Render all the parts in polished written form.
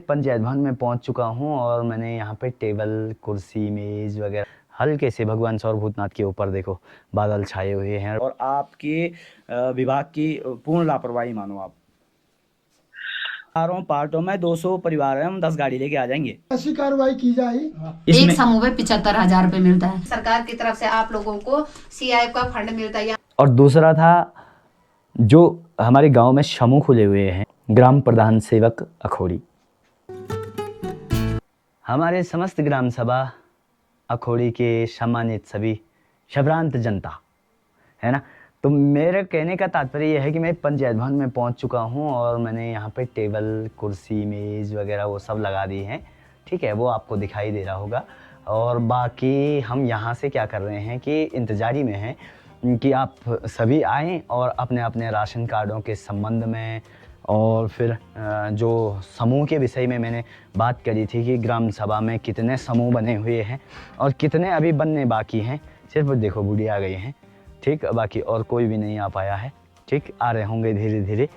पंचायत भवन में पहुंच चुका हूं और मैंने यहां पे टेबल, कुर्सी, मेज वगैरह हल्के से भगवान सौर भूतनाथ के ऊपर देखो बादल छाए हुए हैं और आपके विभाग की पूर्ण लापरवाही मानो आप। चारों पार्टों में 200 परिवार हैं, हम 10 गाड़ी लेके आ जाएंगे। ऐसी कार्रवाई की जाए। एक समूह में 75,000 रुपए मिलता है सरकार की तरफ से, आप लोगों को CIF का फंड मिलता है। और दूसरा था जो हमारे गांव में समूह खुले हुए हैं, ग्राम प्रधान सेवक अखोड़ी। हमारे समस्त ग्राम सभा अखोड़ी के सम्मानित सभी शबरांत जनता है ना। तो मेरे कहने का तात्पर्य यह है कि मैं पंचायत भवन में पहुंच चुका हूं और मैंने यहाँ पे टेबल, कुर्सी, मेज़ वगैरह वो सब लगा दी हैं। ठीक है, वो आपको दिखाई दे रहा होगा। और बाकी हम यहाँ से क्या कर रहे हैं कि इंतज़ारी में हैं कि आप सभी आएँ और अपने अपने राशन कार्डों के संबंध में और फिर जो समूह के विषय में मैंने बात करी थी कि ग्राम सभा में कितने समूह बने हुए हैं और कितने अभी बनने बाकी हैं। सिर्फ देखो बुढ़िया आ गई हैं, ठीक, बाकी और कोई भी नहीं आ पाया है। ठीक, आ रहे होंगे धीरे धीरे।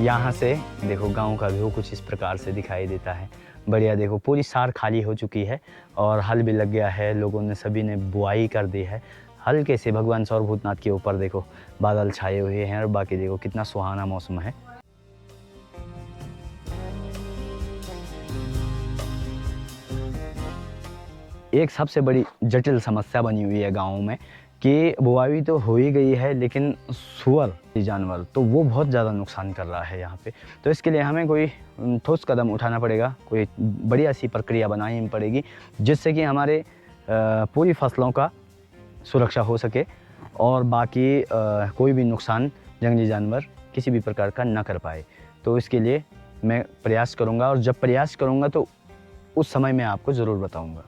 यहाँ से देखो गांव का व्यू कुछ इस प्रकार से दिखाई देता है। बढ़िया, देखो पूरी सार खाली हो चुकी है और हल भी लग गया है, लोगों ने सभी ने बुआई कर दी है। हल्के से भगवान सौर भूतनाथ के ऊपर देखो बादल छाए हुए हैं और बाकी देखो कितना सुहाना मौसम है। एक सबसे बड़ी जटिल समस्या बनी हुई है गाँव में कि बुआई तो हो ही गई है, लेकिन सूअर जानवर तो वो बहुत ज़्यादा नुकसान कर रहा है यहाँ पे। तो इसके लिए हमें कोई ठोस कदम उठाना पड़ेगा, कोई बढ़िया सी प्रक्रिया बनानी पड़ेगी जिससे कि हमारे पूरी फसलों का सुरक्षा हो सके और बाकी कोई भी नुकसान जंगली जानवर किसी भी प्रकार का न कर पाए। तो इसके लिए मैं प्रयास करूँगा और जब प्रयास करूँगा तो उस समय मैं आपको ज़रूर बताऊँगा।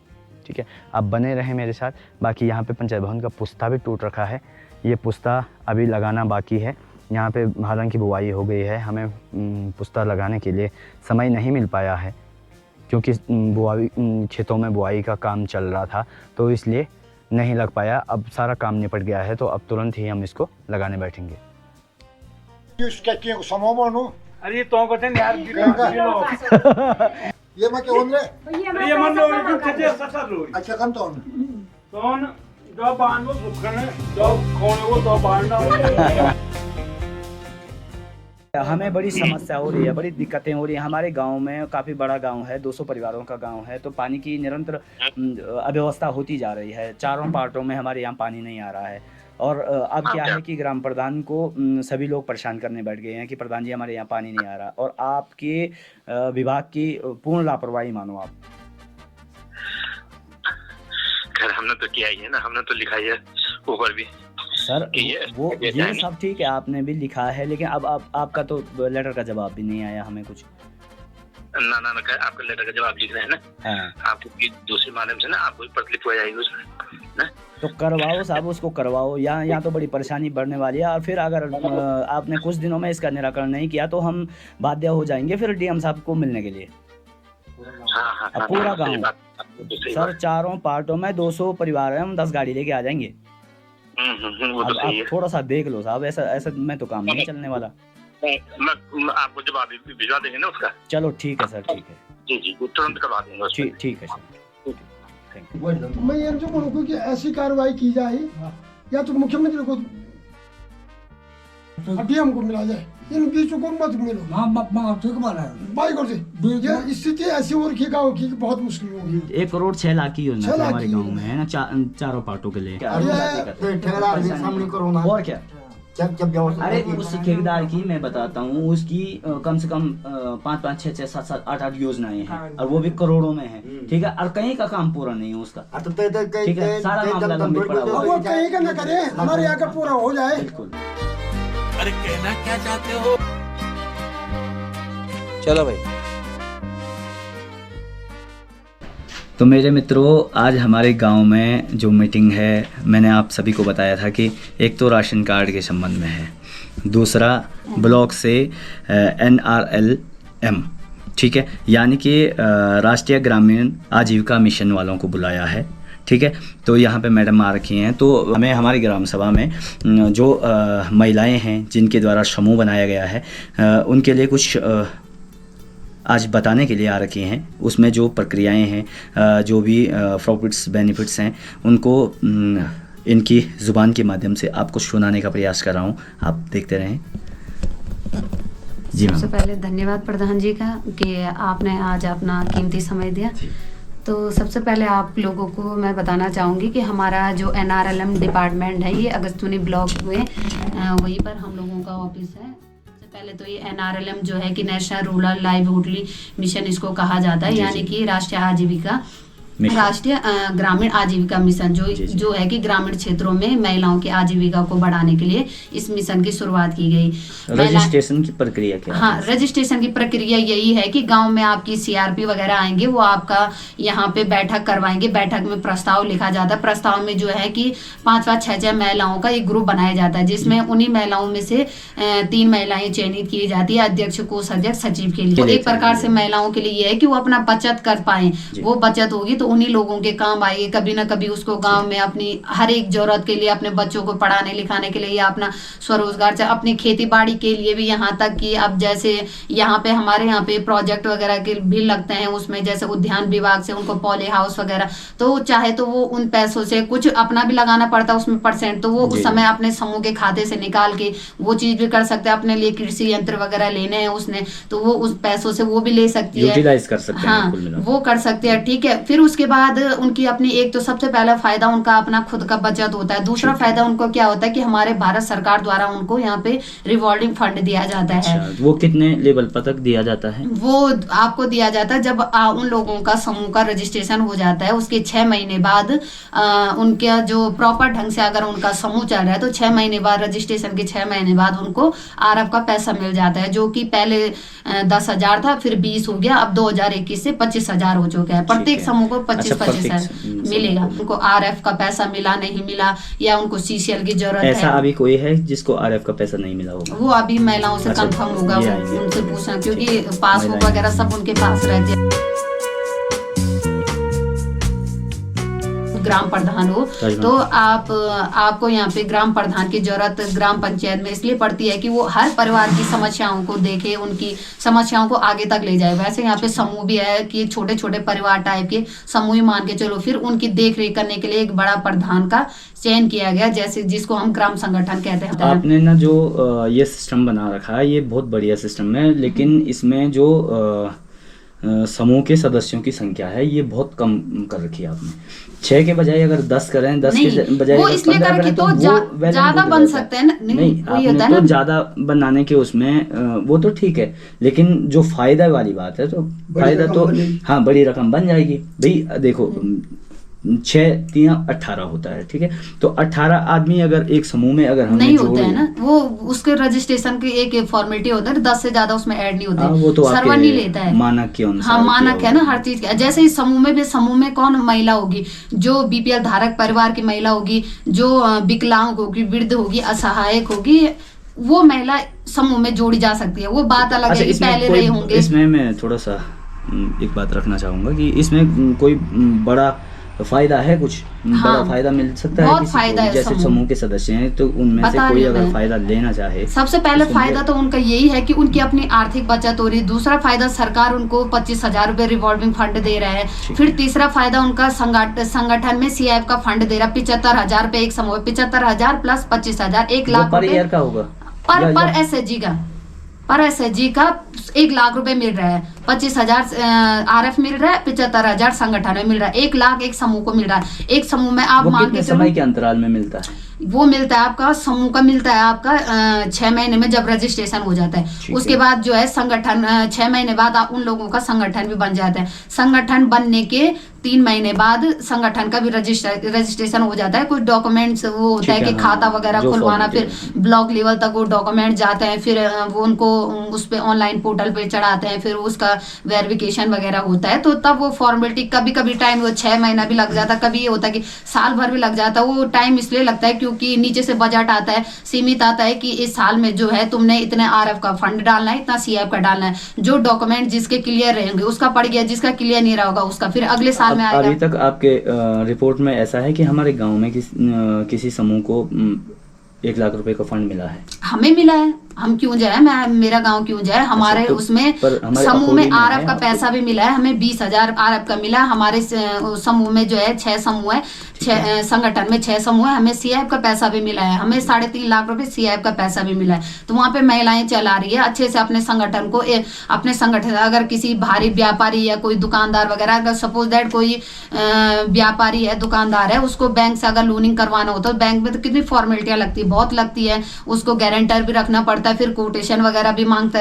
ठीक है, आप बने रहें मेरे साथ। बाकी यहाँ पे पंचायत भवन का पुस्ता भी टूट रखा है, ये पुस्ता अभी लगाना बाकी है। यहाँ पे हालांकि बुआई हो गई है, हमें पुस्ता लगाने के लिए समय नहीं मिल पाया है क्योंकि बुआई खेतों में बुआई का काम चल रहा था, तो इसलिए नहीं लग पाया। अब सारा काम निपट गया है तो अब तुरंत ही हम इसको लगाने बैठेंगे। अरे तो बटन यार ये मैं क्या बोल रहे? ये मन लो लेकिन कजे ससर लो। अच्छा कम तो जो बांध वो सुखन जो खोने वो तो बांधना। हमें बड़ी समस्या हो रही है, बड़ी दिक्कतें हो रही हैं। हमारे गांव में काफ़ी बड़ा गांव है, 200 परिवारों का गांव है, तो पानी की निरंतर अव्यवस्था होती जा रही है। चारों पार्टों में हमारे यहाँ पानी नहीं आ रहा है और अब क्या है कि ग्राम प्रधान को सभी लोग परेशान करने बैठ गए हैं कि प्रधान जी हमारे यहाँ पानी नहीं आ रहा, और आपके विभाग की पूर्ण लापरवाही मानो आप। खैर हमने तो किया ही है ना, हमने तो लिखा ही है ऊपर भी सर। वो ये सब ठीक है, आपने भी लिखा है, लेकिन अब आपका तो लेटर का जवाब भी नहीं आया हमें कुछ। ना आपका लेटर का जवाब लिख रहे हैं ना। हाँ। आपको दूसरे माध्यम से ना आपको प्रतिलिपि हो जाएगी उसमें ना, तो करवाओ साहब, उसको करवाओ। यहाँ तो बड़ी परेशानी बढ़ने वाली है और फिर अगर आपने कुछ दिनों में इसका निराकरण नहीं किया तो हम बाध्य हो जाएंगे फिर DM साहब को मिलने के लिए। अब पूरा गाँव सर, चारों पार्टों में 200 परिवार है, हम 10 गाड़ी लेके आ जाएंगे। अब आप थोड़ा सा देख लो साहब, ऐसा मैं तो काम नहीं चलने वाला। मैं आपको जवाब भिजवा देंगे ना उसका। चलो ठीक है सर, ठीक है। जी तुरंत करवा देंगे। ठीक है सर। मैं ये जो बोलूँ कि ऐसी कार्रवाई की जाए या तो मुख्यमंत्री को DM को मिला जाए, इन बीचों को मत मिलो। भाई को ये स्थिति ऐसी हो रखी गाँव की बहुत मुश्किल होगी। 1 करोड़ 6 लाख की योजना हमारे गाँव में है ना, चारों पार्टों के लिए। और क्या अरे उस ठेकेदार की मैं बताता हूँ, उसकी कम से कम 5, 6, 7, 8 योजनाएं हैं और वो भी करोड़ों में है। ठीक है, और कहीं का काम पूरा नहीं है उसका। ठीक है, सारा मामला लंबित पड़ा हुआ है। वो कहीं का न करे, हमारे यहाँ का पूरा हो जाए। बिल्कुल। अरे कहना क्या चाहते हो? चलो भाई। तो मेरे मित्रों, आज हमारे गांव में जो मीटिंग है, मैंने आप सभी को बताया था कि एक तो राशन कार्ड के संबंध में है, दूसरा ब्लॉक से NRLM, ठीक है, यानी कि राष्ट्रीय ग्रामीण आजीविका मिशन वालों को बुलाया है। ठीक है। तो यहाँ पे मैडम आ रखी हैं, तो हमें हमारी ग्राम सभा में जो महिलाएं हैं जिनके द्वारा समूह बनाया गया है उनके लिए कुछ आज बताने के लिए आ रखी हैं। उसमें जो प्रक्रियाएं हैं, जो भी प्रॉफिट्स बेनिफिट्स हैं, उनको इनकी ज़ुबान के माध्यम से आपको सुनाने का प्रयास कर रहा हूँ। आप देखते रहें। जी सबसे मैम। पहले धन्यवाद प्रधान जी का कि आपने आज अपना कीमती समय दिया। तो सबसे पहले आप लोगों को मैं बताना चाहूँगी कि हमारा जो NRLM डिपार्टमेंट है ये अगस्तुनी ब्लॉक में वहीं पर हम लोगों का ऑफिस है। सबसे पहले तो ये NRLM जो है कि नेशनल रूरल लाइवलीहुड मिशन इसको कहा जाता है, यानी कि राष्ट्रीय ग्रामीण आजीविका मिशन जो है कि ग्रामीण क्षेत्रों में महिलाओं की आजीविका को बढ़ाने के लिए इस मिशन की शुरुआत की गई। रजिस्ट्रेशन की प्रक्रिया क्या है? हाँ, रजिस्ट्रेशन की प्रक्रिया यही है कि गांव में आपकी CRP वगैरह आएंगे, वो आपका यहाँ पे बैठक करवाएंगे। बैठक में प्रस्ताव लिखा जाता है। प्रस्ताव में जो है कि 5-5, 6-6 महिलाओं का एक ग्रुप बनाया जाता है, जिसमें उन्हीं महिलाओं में से 3 महिलाएं चयनित की जाती है, अध्यक्ष, कोषाध्यक्ष, सचिव के लिए। तो एक प्रकार से महिलाओं के लिए है कि वो अपना बचत कर पाए। वो बचत होगी तो उन्हीं लोगों के काम आएगी। कभी ना कभी उसको गांव में अपनी हर एक जरूरत के लिए, अपने बच्चों को पढ़ाने लिखाने के लिए या अपना स्वरोजगार, अपनी खेती बाड़ी के लिए भी, यहाँ तक कि अब जैसे यहाँ पे हमारे यहाँ पे प्रोजेक्ट वगैरह के भी लगते हैं, उसमें जैसे उद्यान विभाग से उनको पॉली हाउस वगैरह, तो चाहे तो वो उन पैसों से कुछ अपना भी लगाना पड़ता है उसमें % तो वो उस समय अपने समूह के खाते से निकाल के वो चीज भी कर सकते हैं। अपने लिए कृषि यंत्र वगैरह लेने हैं उसने, तो वो उस पैसों से वो भी ले सकती है, यूटिलाइज कर सकते हैं। हाँ, वो कर सकते हैं। ठीक है। फिर उसके बाद उनकी अपनी एक तो सबसे पहला फायदा उनका अपना खुद का बचत होता है। दूसरा फायदा उनको क्या होता है कि हमारे भारत सरकार द्वारा उनको यहाँ पे रिवॉल्विंग फंड दिया जाता है। वो कितने लेवल तक दिया जाता है? वो आपको दिया जाता है जब उन लोगों का समूह का रजिस्ट्रेशन हो जाता है, उसके 6 महीने बाद उनका जो प्रॉपर ढंग से अगर उनका समूह चल रहा है तो 6 महीने बाद, रजिस्ट्रेशन के 6 महीने बाद उनको RF का पैसा मिल जाता है, जो कि पहले 10,000 था, फिर 20 हो गया, अब 2021 से 25,000 हो चुका है। प्रत्येक समूह को 25,000 मिलेगा। उनको RF का पैसा मिला, नहीं मिला, या उनको CCL की जरूरत है। ऐसा अभी कोई है जिसको RF का पैसा नहीं मिला होगा? वो अभी महिलाओं से कंफर्म होगा, उनसे पूछना, क्योंकि पासबुक वगैरह सब उनके पास रहते हैं। ग्राम प्रधान हो तो आपको यहाँ पे ग्राम प्रधान की जरूरत ग्राम पंचायत में इसलिए पड़ती है कि वो हर परिवार की समस्याओं को देखे, उनकी समस्याओं को आगे तक ले जाए। वैसे यहाँ पे समूह भी है कि छोटे छोटे परिवार टाइप के समूह ही मान के चलो, फिर उनकी देख रेख करने के लिए एक बड़ा प्रधान का चयन किया गया, जैसे जिसको हम ग्राम संगठन कहते हैं। आपने ना जो ये सिस्टम बना रखा है, ये बहुत बढ़िया सिस्टम है, लेकिन इसमें जो समूह के सदस्यों की संख्या है ये बहुत कम कर रखी है आपने। 6 के बजाय अगर 10 करें, 10 के बजाय वो इसलिए कर रखी तो ज्यादा बन सकते हैं ना। नहीं, आपने तो ज्यादा बनाने के उसमें वो तो ठीक है, लेकिन जो फायदा वाली बात है तो फायदा तो हाँ, बड़ी रकम बन जाएगी भाई। देखो 6-3-18 होता है, ठीक है, तो 18 आदमी अगर एक समूह में अगर नहीं होते हैं ना, वो उसके रजिस्ट्रेशन की एक फॉर्मेलिटी होता है, 10 से ज्यादा उसमें ऐड नहीं होते। वो तो सर्वर नहीं लेता है, मानक के अनुसार। हाँ, मानक है ना हर चीज का। जैसे इस समूह में भी, समूह में कौन महिला होगी? जो BPL धारक परिवार की महिला होगी, जो विकलांग होगी, वृद्ध होगी, असहायक होगी, वो महिला समूह में जोड़ी जा सकती है। वो बात अलग है कि पहले रहे होंगे। इसमें मैं थोड़ा सा एक बात रखना चाहूंगा कि इसमें कोई बड़ा फायदा है, कुछ बड़ा फायदा मिल सकता है? बहुत फायदा है। जैसे समूह के सदस्य हैं तो उनमें से कोई अगर फायदा लेना चाहे, सबसे पहले फायदा तो उनका यही है कि उनकी अपनी आर्थिक बचत हो रही है। दूसरा फायदा, सरकार उनको 25,000 रुपए रिवॉल्विंग फंड दे रहा है। फिर तीसरा फायदा, उनका संगठन में CIF का फंड दे रहा है 75,000 रुपए एक समूह, 75,000 प्लस 25,000, 1 लाख पर ईयर का होगा पर SHG का। पर SHG का 1 लाख रुपए मिल रहा है, 25,000 RF मिल रहा है, 75,000 संगठन में मिल रहा है, 1 लाख एक समूह को मिल रहा है। एक समूह में आप मान के समय के अंतराल में मिलता है? वो मिलता है आपका, समूह का मिलता है आपका 6 महीने में जब रजिस्ट्रेशन हो जाता है। उसके बाद जो है संगठन 6 महीने बाद उन लोगों का संगठन भी बन जाता है। संगठन बनने के 3 महीने बाद संगठन का भी रजिस्ट्रेशन हो जाता है। कुछ डॉक्यूमेंट्स वो होता है कि खाता वगैरह खुलवाना, फिर ब्लॉक लेवल तक वो डॉक्यूमेंट जाते हैं, फिर वो उनको उस पे ऑनलाइन पोर्टल पे चढ़ाते हैं, फिर उसका वेरिफिकेशन वगैरह होता है। तो तब वो फॉर्मेलिटी, कभी कभी टाइम वो 6 महीना भी लग जाता है, कभी ये होता है कि साल भर भी लग जाता है। वो टाइम इसलिए लगता है क्योंकि नीचे से बजट आता है, सीमित आता है कि इस साल में जो है तुमने इतने RF का फंड डालना है, इतना CIF का डालना है। जो डॉक्यूमेंट जिसके क्लियर रहेंगे उसका पड़ गया, जिसका क्लियर नहीं रहा होगा उसका फिर अगले साल साल में अभी आएगा। तक आपके रिपोर्ट में ऐसा है कि हमारे गांव में किसी समूह को 1 लाख रुपए का फंड मिला है। हमें मिला है, हम क्यों जाए, मैं मेरा गांव क्यों जाए, हमारे तो उसमें पर हमारे समूह में अकोली में आरएफ है का आपको? पैसा भी मिला है, हमें 20,000 आरएफ का मिला। हमारे समूह में जो है 6 समूह है, संगठन में 6 समूह है, हमें सीआईएफ का पैसा भी मिला है, हमें 3.5 लाख रुपए सीआईएफ का पैसा भी मिला है। तो वहाँ पे महिलाएं चला रही है अच्छे से अपने संगठन को। अपने संगठन अगर किसी भारी व्यापारी या कोई दुकानदार वगैरह, अगर सपोज दैट कोई व्यापारी है, दुकानदार है, उसको बैंक से अगर लोनिंग करवाना होता है, बैंक में तो कितनी फॉर्मेलिटियां लगती है, बहुत लगती है, उसको गारंटर भी रखना पड़ता है, फिर कोटेशन वगैरह भी मांगता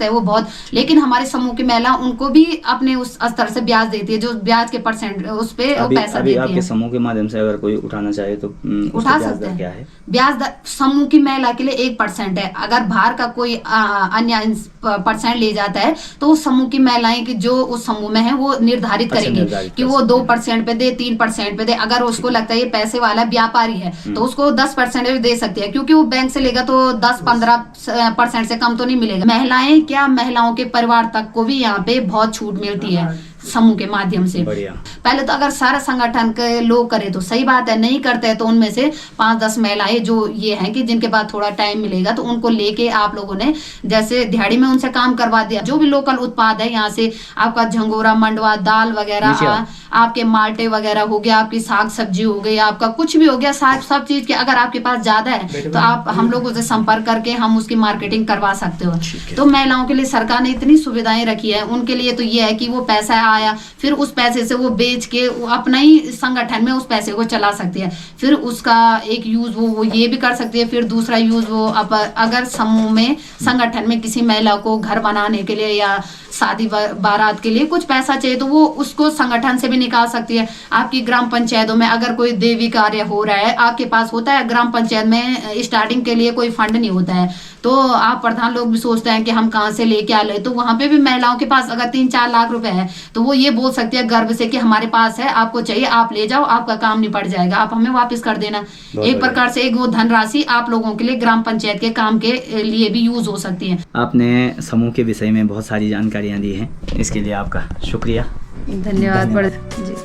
है वो बहुत। लेकिन हमारे समूह की महिला उनको भी अपने उस स्तर से ब्याज देती है, जो ब्याज के परसेंट उस पे वो पैसा अभी देती आपके है। समूह के माध्यम से अगर कोई उठाना चाहे तो उठा उसका ब्याज सकते दर क्या हैं। है? ब्याज दर समूह की महिला के लिए 1% है। अगर बाहर का कोई अन्य परसेंट ले जाता है तो उस समूह की महिलाएं की जो उस समूह में है वो निर्धारित अच्छा, करेंगे निर्धारित कि कर वो सकते हैं। 2% पे दे, 3% पे दे। अगर उसको लगता है ये पैसे वाला व्यापारी है तो उसको 10% भी दे सकती है, क्योंकि वो बैंक से लेगा तो 10-15% से कम तो नहीं मिलेगा। महिलाएं क्या, महिलाओं के परिवार तक को भी यहाँ पे बहुत छूट मिलती है समूह के माध्यम से। बढ़िया। पहले तो अगर सारा संगठन के लोग करे तो सही बात है, नहीं करते हैं तो उनमें से 5-10 महिलाएं जो ये हैं कि जिनके पास थोड़ा टाइम मिलेगा तो उनको लेके आप लोगों ने जैसे दिहाड़ी में उनसे काम करवा दिया। जो भी लोकल उत्पाद है यहाँ से, आपका झंगोरा, मंडवा, दाल वगैरह, आपके माल्टे वगैरह हो गया, आपकी साग सब्जी हो गई, आपका कुछ भी हो गया, सब चीज के अगर आपके पास ज्यादा है तो आप हम लोगों से संपर्क करके हम उसकी मार्केटिंग करवा सकते हो। तो महिलाओं के लिए सरकार ने इतनी सुविधाएं रखी है, उनके लिए तो ये है कि वो पैसा आया, फिर उस पैसे से वो बेच के वो अपना ही संगठन में उस पैसे को चला सकती है। फिर उसका एक यूज वो ये भी कर सकती है, फिर दूसरा यूज वो अगर समूह में, संगठन में किसी महिला को घर बनाने के लिए या शादी बारात के लिए कुछ पैसा चाहिए तो वो उसको संगठन से भी निकाल सकती है। आपकी ग्राम पंचायतों में अगर कोई देवी कार्य हो रहा है, आपके पास होता है ग्राम पंचायत में स्टार्टिंग के लिए कोई फंड नहीं होता है, तो आप प्रधान लोग भी सोचते हैं कि हम कहाँ से लेके आ ले, तो वहां पे भी महिलाओं के पास अगर 3-4 लाख रुपए है तो वो ये बोल सकती है गर्व से कि हमारे पास है, आपको चाहिए आप ले जाओ, आपका काम निपट जाएगा, आप हमें वापस कर देना। एक प्रकार से एक वो धनराशि आप लोगों के लिए ग्राम पंचायत के काम के लिए भी यूज हो सकती है। आपने समूह के विषय में बहुत सारी जानकारियाँ दी हैं, इसके लिए आपका शुक्रिया। धन्यवाद बड़े जी।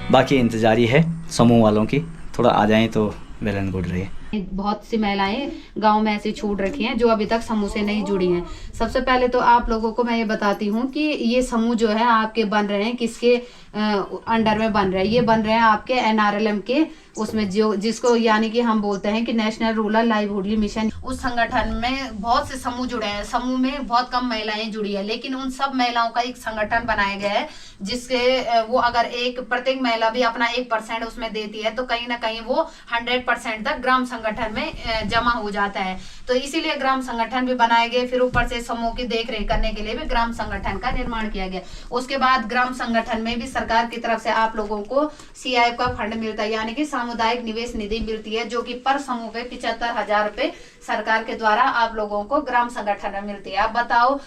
बाकी इंतजारी है समूह वालों की, थोड़ा आ जाएं तो वेल एंड गुड रहे। बहुत सी महिलाएं गांव में ऐसी छूट रखी हैं जो अभी तक समूह से नहीं जुड़ी हैं। सबसे पहले तो आप लोगों को मैं ये बताती हूँ कि ये समूह जो है आपके बन रहे हैं, किसके अंडर में बन रहे हैं, ये बन रहे हैं आपके NRLM के उसमें, जो जिसको यानी कि हम बोलते हैं कि नेशनल रूरल लाइवलीहुड मिशन। उस संगठन में बहुत से समूह जुड़े हैं, समूह में बहुत कम महिलाएं जुड़ी है, लेकिन उन सब महिलाओं का एक संगठन बनाया गया है जिसके वो अगर प्रत्येक महिला भी अपना 1% उसमें देती है तो कहीं ना कहीं वो 100% तक ग्राम संगठन में जमा हो जाता है। तो इसीलिए ग्राम संगठन भी बनाए गए, फिर ऊपर से समूह की देखरेख करने के लिए भी ग्राम संगठन का निर्माण किया गया। उसके बाद ग्राम संगठन में भी सरकार की तरफ से आप लोगों को CIF का फंड मिलता है, यानी कि सामुदायिक निवेश निधि मिलती है, जो कि पर समूह पे 75,000 रुपए सरकार के द्वारा आप लोगों को ग्राम संगठन में मिलती है। आप बताओ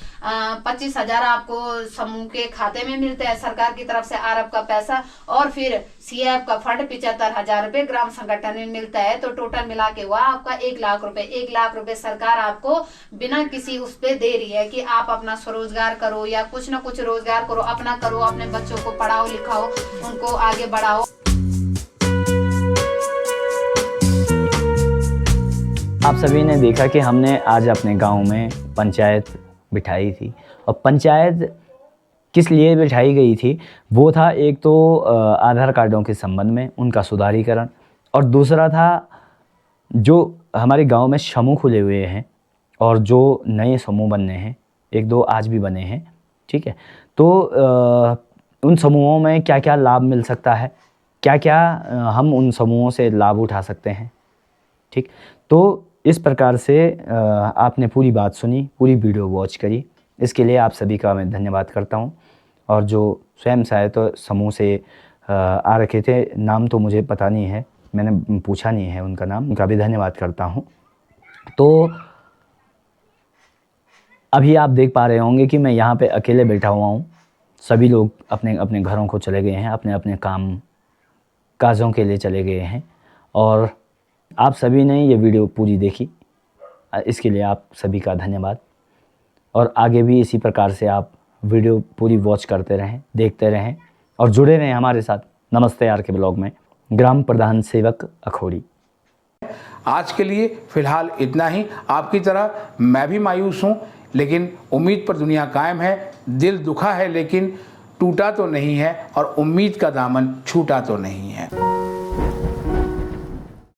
25,000 आपको समूह के खाते में मिलते हैं सरकार की तरफ से आरएफ का पैसा, और फिर CIF का फंड 75,000 रुपए ग्राम संगठन में मिलता है, तो टोटल मिला के हुआ आपका 1 लाख रुपए। 1 लाख रुपए सरकार आपको बिना किसी उस पे दे रही है कि आप अपना स्वरोजगार करो या कुछ ना कुछ रोजगार करो, अपना करो, अपने बच्चों को पढ़ाओ लिखाओ, उनको आगे बढ़ाओ। आप सभी ने देखा कि हमने आज अपने गांव में पंचायत बिठाई थी, और पंचायत किस लिए बिठाई गई थी वो था, एक तो आधार कार्डों के संबंध में उनका सुधारीकरण, और दूसरा था जो हमारे गांव में समूह खुले हुए हैं और जो नए समूह बनने हैं, 1-2 आज भी बने हैं, ठीक है, तो उन समूहों में क्या क्या लाभ मिल सकता है, क्या क्या हम उन समूहों से लाभ उठा सकते हैं, ठीक। तो इस प्रकार से आपने पूरी बात सुनी, पूरी वीडियो वॉच करी, इसके लिए आप सभी का मैं धन्यवाद करता हूं। और जो स्वयं सहायता समूह से आ रखे थे, नाम तो मुझे पता नहीं है, मैंने पूछा नहीं है उनका नाम, उनका भी धन्यवाद करता हूं। तो अभी आप देख पा रहे होंगे कि मैं यहाँ पे अकेले बैठा हुआ हूँ, सभी लोग अपने अपने घरों को चले गए हैं, अपने अपने काम काजों के लिए चले गए हैं। और आप सभी ने ये वीडियो पूरी देखी, इसके लिए आप सभी का धन्यवाद। और आगे भी इसी प्रकार से आप वीडियो पूरी वॉच करते रहें, देखते रहें और जुड़े रहें हमारे साथ। नमस्ते आर के ब्लॉग में ग्राम प्रधान सेवक अखोड़ी। आज के लिए फ़िलहाल इतना ही। आपकी तरह मैं भी मायूस हूँ, लेकिन उम्मीद पर दुनिया कायम है। दिल दुखा है लेकिन टूटा तो नहीं है, और उम्मीद का दामन छूटा तो नहीं है।